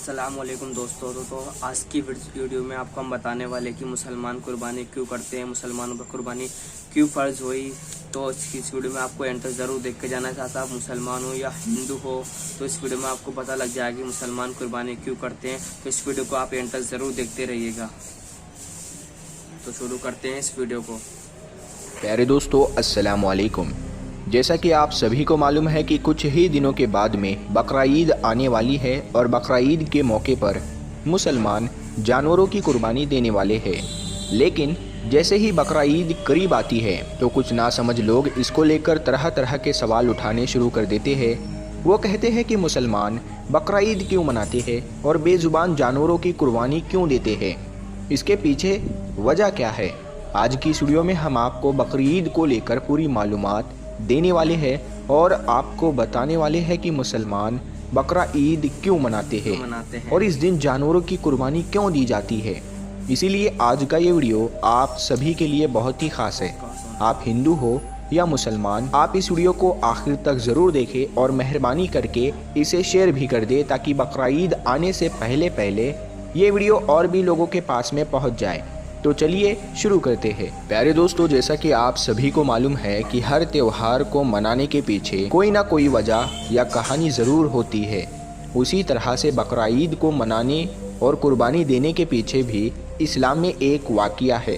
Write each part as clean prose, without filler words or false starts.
अस्सलाम वालेकुम दोस्तों। तो आज की वीडियो में आपको हम बताने वाले कि मुसलमान कुर्बानी क्यों करते हैं, मुसलमानों पर कुर्बानी क्यों फ़र्ज़ हुई। तो इस वीडियो में आपको एंड तक ज़रूर देख के जाना चाहता है, आप मुसलमान हो या हिंदू हो। तो इस वीडियो में आपको पता लग जाएगा कि मुसलमान कुर्बानी क्यों करते हैं। तो इस वीडियो को आप एंड तक ज़रूर देखते रहिएगा। तो शुरू करते हैं इस वीडियो को। प्यारे दोस्तों, अस्सलाम वालेकुम। जैसा कि आप सभी को मालूम है कि कुछ ही दिनों के बाद में बकरा ईद आने वाली है और बकरा ईद के मौके पर मुसलमान जानवरों की कुर्बानी देने वाले हैं। लेकिन जैसे ही बकरा ईद करीब आती है तो कुछ नासमझ लोग इसको लेकर तरह तरह के सवाल उठाने शुरू कर देते हैं। वो कहते हैं कि मुसलमान बकरा ईद क्यों मनाते हैं और बेजुबान जानवरों की कुर्बानी क्यों देते हैं, इसके पीछे वजह क्या है। आज की इस वीडियो में हम आपको बकरीद को लेकर पूरी मालूमात देने वाले हैं और आपको बताने वाले हैं कि मुसलमान बकरा ईद क्यों मनाते हैं और इस दिन जानवरों की कुर्बानी क्यों दी जाती है। इसीलिए आज का ये वीडियो आप सभी के लिए बहुत ही खास है। आप हिंदू हो या मुसलमान, आप इस वीडियो को आखिर तक ज़रूर देखें और मेहरबानी करके इसे शेयर भी कर दे ताकि बकरा ईद आने से पहले ये वीडियो और भी लोगों के पास में पहुंच जाए। तो चलिए शुरू करते हैं। प्यारे दोस्तों, जैसा कि आप सभी को मालूम है कि हर त्योहार को मनाने के पीछे कोई ना कोई वजह या कहानी ज़रूर होती है। उसी तरह से बकरा ईद को मनाने और कुर्बानी देने के पीछे भी इस्लाम में एक वाक़या है।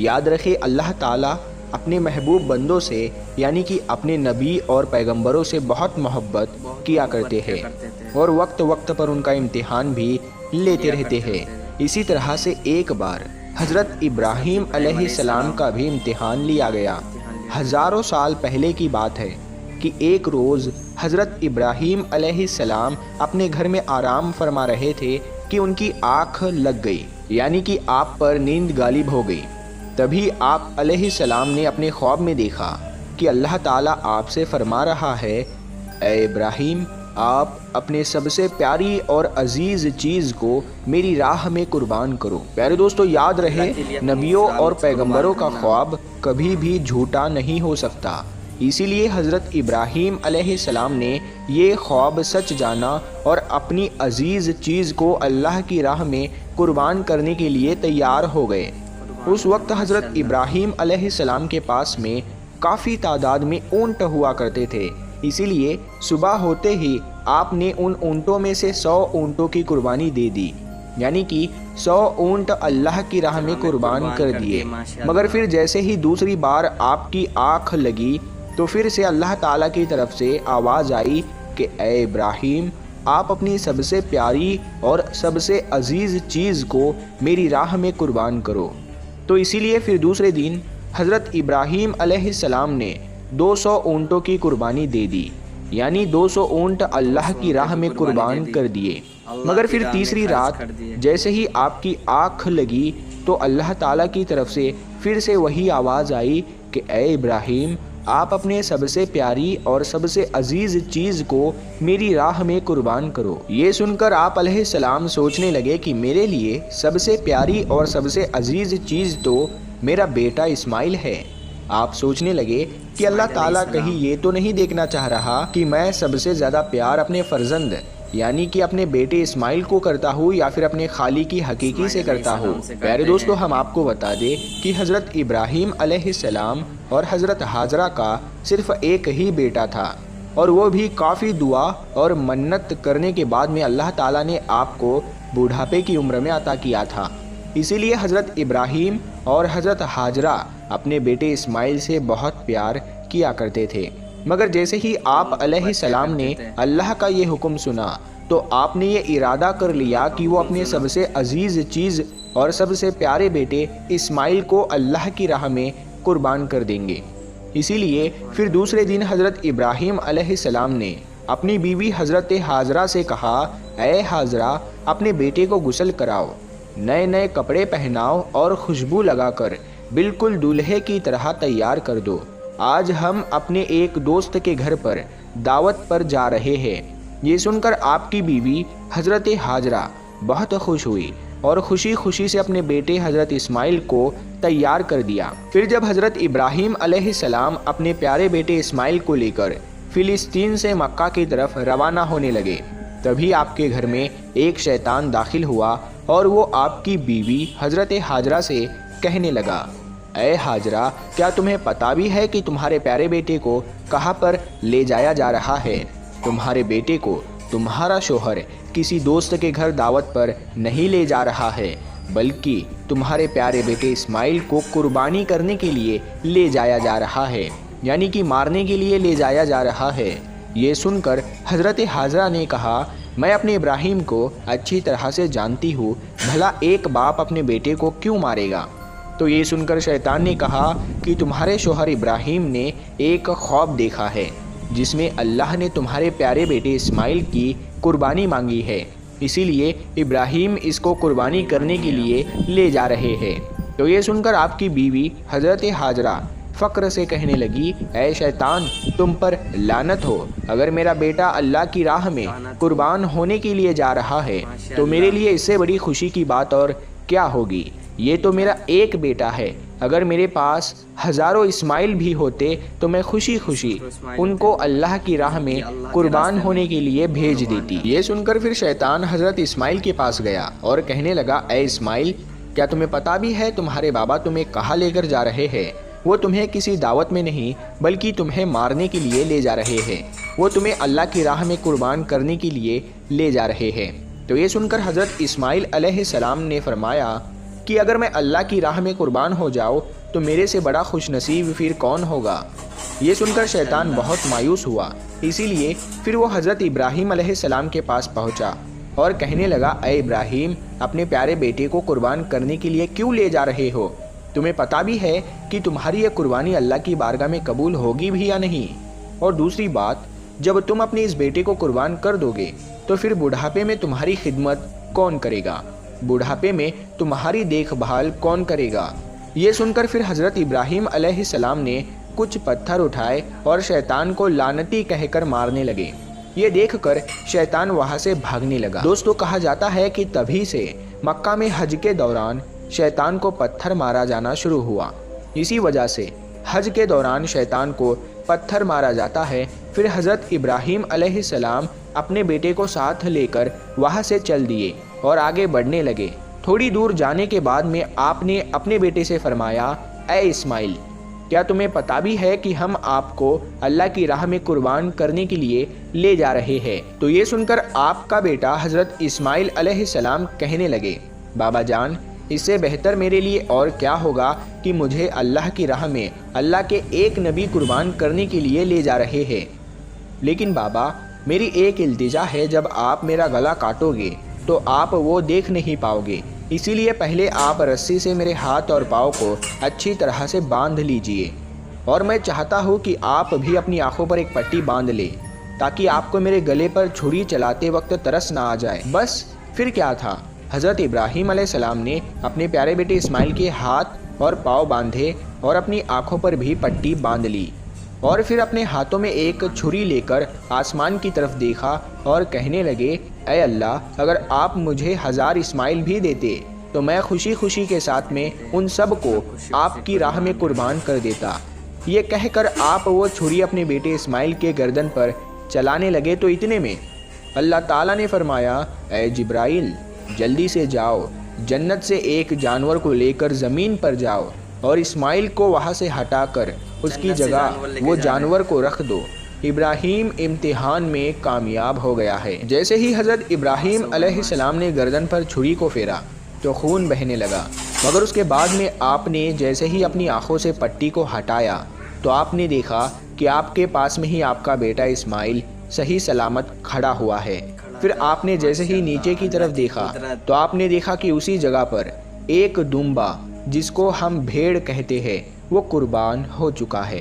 याद रखें, अल्लाह ताला अपने महबूब बंदों से यानी कि अपने नबी और पैगंबरों से बहुत मोहब्बत किया करते हैं और वक्त वक्त पर उनका इम्तिहान भी लेते रहते हैं। इसी तरह से एक बार हज़रत इब्राहीम अलैहिस्सलाम का भी इम्तिहान लिया गया। हज़ारों साल पहले की बात है कि एक रोज़ हज़रत इब्राहीम अलैहिस्सलाम अपने घर में आराम फरमा रहे थे कि उनकी आँख लग गई, यानी कि आप पर नींद गालिब हो गई। तभी आप अलैहिस्सलाम ने अपने ख्वाब में देखा कि अल्लाह ताला आपसे फरमा रहा है, ए इब्राहीम, आप अपने सबसे प्यारी और अजीज़ चीज़ को मेरी राह में कुर्बान करो। प्यारे दोस्तों, याद रहे, नबियों और पैगंबरों का ख्वाब कभी भी झूठा नहीं हो सकता। इसीलिए हज़रत इब्राहीम अलैहिस्सलाम ने ये ख्वाब सच जाना और अपनी अजीज़ चीज़ को अल्लाह की राह में कुर्बान करने के लिए तैयार हो गए। उस वक्त हज़रत इब्राहीम अलैहिस्सलाम के पास में काफ़ी तादाद में ऊँट हुआ करते थे। इसीलिए सुबह होते ही आपने उन ऊँटों में से 100 ऊँटों की कुर्बानी दे दी, यानी कि 100 ऊँट अल्लाह की राह में कुर्बान कर दिए। मगर फिर जैसे ही दूसरी बार आपकी आँख लगी तो फिर से अल्लाह ताला की तरफ से आवाज़ आई कि ए इब्राहीम, आप अपनी सबसे प्यारी और सबसे अजीज़ चीज़ को मेरी राह में कुर्बान करो। तो इसीलिए फिर दूसरे दिन हज़रत इब्राहीम अलैहिस्सलाम ने 200 ऊँटों की कुर्बानी दे दी, यानी 200 ऊँट अल्लाह की राह में कुर्बान कर दिए। मगर फिर तीसरी रात जैसे ही आपकी आँख लगी तो अल्लाह ताला की तरफ से फिर से वही आवाज़ आई कि ए इब्राहीम, आप अपने सबसे प्यारी और सबसे अजीज़ चीज़ को मेरी राह में कुर्बान करो। ये सुनकर आप अलैहिस्सलाम सोचने लगे कि मेरे लिए सबसे प्यारी और सबसे अजीज़ चीज़ तो मेरा बेटा इस्माइल है। आप सोचने लगे कि अल्लाह ताला कहीं ये तो नहीं देखना चाह रहा कि मैं सबसे ज़्यादा प्यार अपने फर्जंद यानी कि अपने बेटे इस्माइल को करता हूँ या फिर अपने खाली की हकीकी से करता हूँ। प्यारे दोस्तों, हम आपको बता दें कि हज़रत इब्राहीम अलैहिस्सलाम और हज़रत हाजरा का सिर्फ एक ही बेटा था और वो भी काफ़ी दुआ और मन्नत करने के बाद में अल्लाह ताला ने आपको बूढ़ापे की उम्र में अता किया था। इसीलिए हज़रत इब्राहीम और हज़रत हाजरा अपने बेटे इस्माइल से बहुत प्यार किया करते थे। मगर जैसे ही आप अलैहिस्सलाम ने अल्लाह का ये हुक्म सुना तो आपने ये इरादा कर लिया कि वो अपने सबसे अजीज़ चीज़ और सबसे प्यारे बेटे इस्माइल को अल्लाह की राह में कुर्बान कर देंगे। इसीलिए फिर दूसरे दिन हज़रत इब्राहीम अलैहिस्सलाम ने अपनी बीवी हज़रत हाजरा से कहा, ए हाजरा, अपने बेटे को गुस्ल कराओ, नए नए कपड़े पहनाओ और खुशबू लगाकर बिल्कुल दूल्हे की तरह तैयार कर दो। आज हम अपने एक दोस्त के घर पर दावत पर जा रहे हैं। ये सुनकर आपकी बीवी हज़रत हाजरा बहुत खुश हुई और खुशी खुशी से अपने बेटे हज़रत इस्माइल को तैयार कर दिया। फिर जब हज़रत इब्राहीम अलैहिस्सलाम अपने प्यारे बेटे इस्माइल को लेकर फ़िलिस्तीन से मक्का की तरफ रवाना होने लगे तभी आपके घर में एक शैतान दाखिल हुआ और वो आपकी बीवी हज़रत हाजरा से कहने लगा, ऐ हाजरा, क्या तुम्हें पता भी है कि तुम्हारे प्यारे बेटे को कहाँ पर ले जाया जा रहा है? तुम्हारे बेटे को तुम्हारा शोहर किसी दोस्त के घर दावत पर नहीं ले जा रहा है, बल्कि तुम्हारे प्यारे बेटे इस्माइल को कुर्बानी करने के लिए ले जाया जा रहा है, यानी कि मारने के लिए ले जाया जा रहा है। ये सुनकर हज़रत हाजरा ने कहा, मैं अपने इब्राहीम को अच्छी तरह से जानती हूँ, भला एक बाप अपने बेटे को क्यों मारेगा? तो ये सुनकर शैतान ने कहा कि तुम्हारे शोहर इब्राहीम ने एक ख्वाब देखा है जिसमें अल्लाह ने तुम्हारे प्यारे बेटे इस्माइल की कुर्बानी मांगी है, इसीलिए इब्राहीम इसको कुर्बानी करने के लिए ले जा रहे हैं। तो ये सुनकर आपकी बीवी हज़रत हाजरा फ़क्र से कहने लगी, ऐ शैतान, तुम पर लानत हो, अगर मेरा बेटा अल्लाह की राह में कुर्बान होने के लिए जा रहा है तो मेरे लिए इससे बड़ी खुशी की बात और क्या होगी। ये तो मेरा एक बेटा है, अगर मेरे पास हज़ारों इस्माइल भी होते तो मैं खुशी खुशी उनको अल्लाह की राह में कुर्बान होने के लिए भेज देती। ये सुनकर फिर शैतान हज़रत इस्माइल के पास गया और कहने लगा, ऐ इस्माइल, क्या तुम्हें पता भी है तुम्हारे बाबा तुम्हें कहाँ लेकर जा रहे हैं? वो तुम्हें किसी दावत में नहीं बल्कि तुम्हें मारने के लिए ले जा रहे हैं। वो तुम्हें अल्लाह की राह में कुर्बान करने के लिए ले जा रहे हैं। तो ये सुनकर हज़रत इस्माइल अलैहिस्सलाम ने फरमाया कि अगर मैं अल्लाह की राह में कुर्बान हो जाऊँ तो मेरे से बड़ा खुशनसीब फिर कौन होगा। ये सुनकर शैतान बहुत मायूस हुआ, इसीलिए फिर वो हज़रत इब्राहीम अलैहिस्सलाम के पास पहुँचा और कहने लगा, ऐ इब्राहीम, अपने प्यारे बेटे को कुर्बान करने के लिए क्यों ले जा रहे हो? तुम्हें पता भी है कि तुम्हारी यह कुर्बानी अल्लाह की बारगाह में कबूल होगी भी या नहीं? और दूसरी बात, जब तुम अपने इस बेटे को कुर्बान कर दोगे तो फिर बुढ़ापे में तुम्हारी खिदमत कौन करेगा? बुढ़ापे में तुम्हारी देखभाल कौन करेगा? ये सुनकर फिर हज़रत इब्राहीम अलैहिस्सलाम ने कुछ पत्थर उठाए और शैतान को लानती कहकर मारने लगे। ये देखकर शैतान वहाँ से भागने लगा। दोस्तों, कहा जाता है कि तभी से मक्का में हज के दौरान शैतान को पत्थर मारा जाना शुरू हुआ। इसी वजह से हज के दौरान शैतान को पत्थर मारा जाता है। फिर हज़रत इब्राहीम अलैहिस्सलाम अपने बेटे को साथ लेकर वहाँ से चल दिए और आगे बढ़ने लगे। थोड़ी दूर जाने के बाद में आपने अपने बेटे से फरमाया, ऐ इस्माइल, क्या तुम्हें पता भी है कि हम आपको अल्लाह की राह में कुर्बान करने के लिए ले जा रहे हैं? तो ये सुनकर आपका बेटा हज़रत इस्माइल अलैहिस्सलाम कहने लगे, बाबा जान, इससे बेहतर मेरे लिए और क्या होगा कि मुझे अल्लाह की राह में अल्लाह के एक नबी कुर्बान करने के लिए ले जा रहे हैं। लेकिन बाबा, मेरी एक इल्तिजा है, जब आप मेरा गला काटोगे तो आप वो देख नहीं पाओगे, इसीलिए पहले आप रस्सी से मेरे हाथ और पाँव को अच्छी तरह से बांध लीजिए। और मैं चाहता हूँ कि आप भी अपनी आंखों पर एक पट्टी बांध लें ताकि आपको मेरे गले पर छुरी चलाते वक्त तरस ना आ जाए। बस फिर क्या था, हज़रत इब्राहीम अलैहिस्सलाम ने अपने प्यारे बेटे इस्माइल के हाथ और पाँव बांधे और अपनी आंखों पर भी पट्टी बांध ली और फिर अपने हाथों में एक छुरी लेकर आसमान की तरफ देखा और कहने लगे, ऐ अल्लाह, अगर आप मुझे 1000 इस्माइल भी देते तो मैं खुशी खुशी के साथ में उन सब को आपकी राह में कुर्बान कर देता। ये कहकर आप वो छुरी अपने बेटे इस्माइल के गर्दन पर चलाने लगे तो इतने में अल्लाह ताला ने फरमाया, ऐ जिब्राइल, जल्दी से जाओ, जन्नत से एक जानवर को लेकर ज़मीन पर जाओ और इस्माइल को वहाँ से हटाकर उसकी जगह वो जानवर को रख दो। इब्राहीम इम्तिहान में कामयाब हो गया है। जैसे ही हज़रत इब्राहीम अलैहिस्सलाम ने गर्दन पर छुरी को फेरा तो खून बहने लगा, मगर उसके बाद में आपने जैसे ही अपनी आंखों से पट्टी को हटाया तो आपने देखा कि आपके पास में ही आपका बेटा इस्माइल सही सलामत खड़ा हुआ है। फिर आपने जैसे ही नीचे की तरफ देखा तो आपने देखा कि उसी जगह पर एक दुम्बा, जिसको हम भेड़ कहते हैं, वो कुर्बान हो चुका है।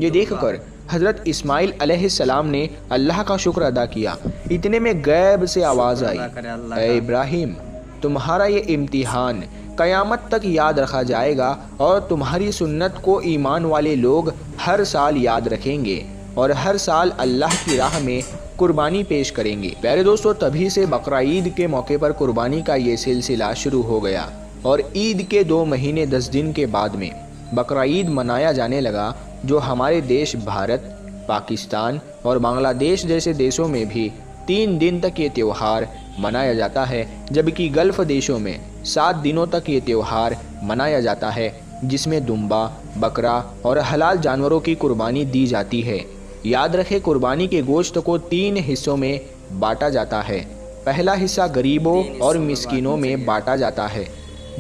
ये देखकर हज़रत इस्माइल अलैहिस्सलाम ने अल्लाह का शुक्र अदा किया। इतने में गैब से आवाज़ आई, ऐ इब्राहीम, तुम्हारा ये इम्तिहान क़यामत तक याद रखा जाएगा और तुम्हारी सुन्नत को ईमान वाले लोग हर साल याद रखेंगे और हर साल अल्लाह की राह में कुर्बानी पेश करेंगे। प्यारे दोस्तों, तभी से बकरा ईद के मौके पर कुर्बानी का ये सिलसिला शुरू हो गया और ईद के 2 महीने 10 दिन के बाद में बकरा ईद मनाया जाने लगा, जो हमारे देश भारत, पाकिस्तान और बांग्लादेश जैसे देशों में भी 3 दिन तक ये त्यौहार मनाया जाता है, जबकि गल्फ़ देशों में 7 दिनों तक ये त्यौहार मनाया जाता है, जिसमें दुम्बा, बकरा और हलाल जानवरों की कुर्बानी दी जाती है। याद रखें, कुर्बानी के गोश्त को 3 हिस्सों में बांटा जाता है। पहला हिस्सा गरीबों और मिस्कीनों में बांटा जाता है,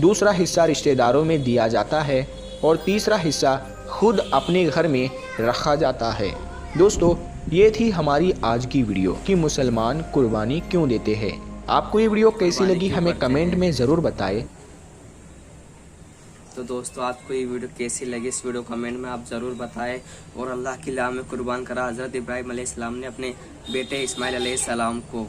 दूसरा हिस्सा रिश्तेदारों में दिया जाता है और तीसरा हिस्सा खुद अपने घर में रखा जाता है। दोस्तों, ये थी हमारी आज की वीडियो कि मुसलमान कुर्बानी क्यों देते हैं। आपको ये वीडियो कैसी लगी हमें कमेंट में ज़रूर बताएं। तो दोस्तों, आपको ये वीडियो कैसी लगी, इस वीडियो कमेंट में आप ज़रूर बताएं। और अल्लाह की राह में कुर्बान करा हज़रत इब्राहीम अलैहिस्सलाम ने अपने बेटे इस्माइल अलैहिस्सलाम को।